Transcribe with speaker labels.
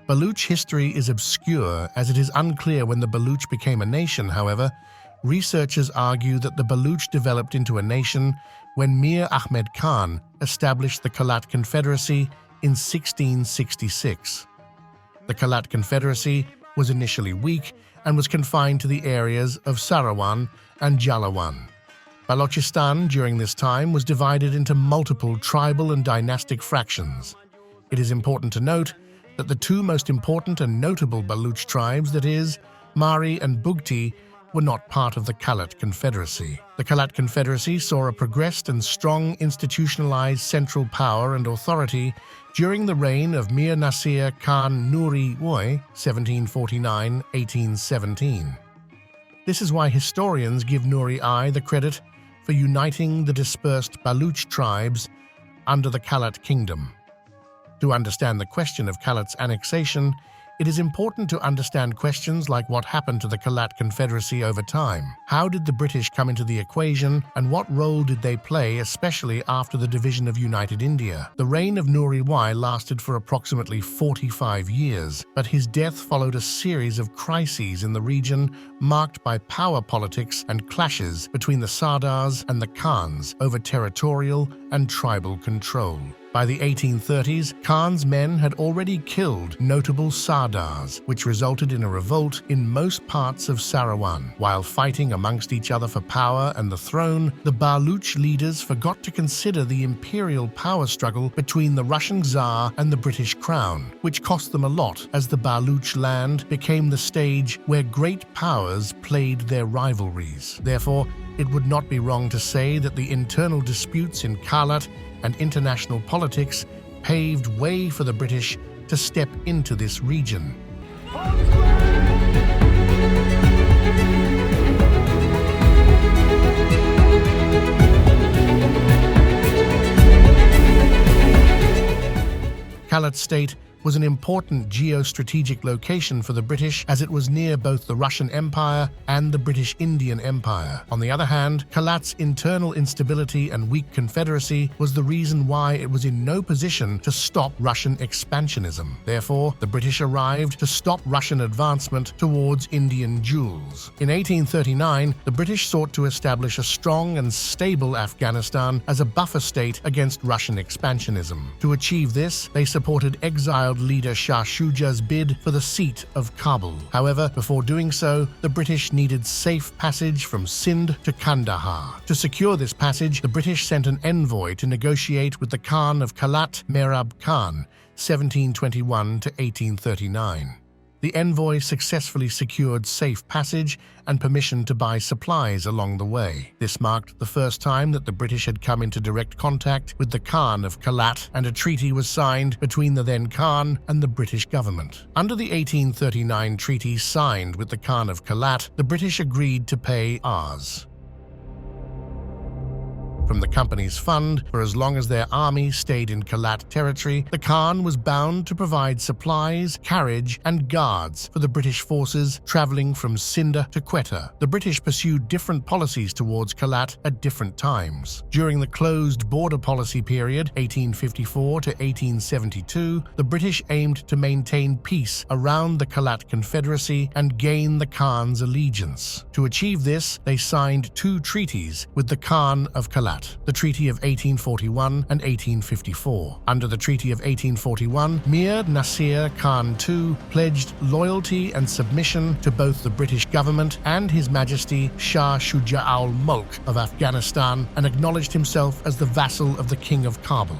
Speaker 1: Baluch history is obscure as it is unclear when the Baluch became a nation. However, researchers argue that the Baluch developed into a nation when Mir Ahmed Khan established the Kalat Confederacy in 1666. The Kalat Confederacy was initially weak and was confined to the areas of Sarawak and Jalawan. Balochistan during this time was divided into multiple tribal and dynastic fractions. It is important to note that the two most important and notable Baluch tribes, that is, Mari and Bugti, were not part of the Kalat Confederacy. The Kalat Confederacy saw a progressed and strong institutionalized central power and authority during the reign of Mir Nasir Khan Nuri Woy, 1749-1817. This is why historians give Nuri I the credit for uniting the dispersed Baluch tribes under the Kalat Kingdom. To understand the question of Kalat's annexation, it is important to understand questions like what happened to the Kalat Confederacy over time. How did the British come into the equation, and what role did they play, especially after the division of United India? The reign of Nuri I lasted for approximately 45 years, but his death followed a series of crises in the region marked by power politics and clashes between the Sardars and the Khans over territorial and tribal control. By the 1830s, Khan's men had already killed notable Sardars, which resulted in a revolt in most parts of Sarawak. While fighting amongst each other for power and the throne, the Baluch leaders forgot to consider the imperial power struggle between the Russian Tsar and the British Crown, which cost them a lot, as the Baluch land became the stage where great powers played their rivalries. Therefore, it would not be wrong to say that the internal disputes in Kalat and international politics paved way for the British to step into this region. Kalat State was an important geostrategic location for the British, as it was near both the Russian Empire and the British Indian Empire. On the other hand, Kalat's internal instability and weak confederacy was the reason why it was in no position to stop Russian expansionism. Therefore, the British arrived to stop Russian advancement towards Indian jewels. In 1839, the British sought to establish a strong and stable Afghanistan as a buffer state against Russian expansionism. To achieve this, they supported exiled leader Shah Shuja's bid for the seat of Kabul. However, before doing so, the British needed safe passage from Sindh to Kandahar. To secure this passage, the British sent an envoy to negotiate with the Khan of Kalat, Merab Khan, 1721 to 1839. The envoy successfully secured safe passage and permission to buy supplies along the way. This marked the first time that the British had come into direct contact with the Khan of Kalat, and a treaty was signed between the then Khan and the British government. Under the 1839 treaty signed with the Khan of Kalat, the British agreed to pay Rs. from the company's fund for as long as their army stayed in Kalat territory. The Khan was bound to provide supplies, carriage, and guards for the British forces traveling from Sindh to Quetta. The British pursued different policies towards Kalat at different times. During the closed border policy period, 1854 to 1872, the British aimed to maintain peace around the Kalat Confederacy and gain the Khan's allegiance. To achieve this, they signed two treaties with the Khan of Kalat, the Treaty of 1841 and 1854. Under the Treaty of 1841, Mir Nasir Khan II pledged loyalty and submission to both the British government and His Majesty Shah Shuja al-Mulk of Afghanistan, and acknowledged himself as the vassal of the King of Kabul.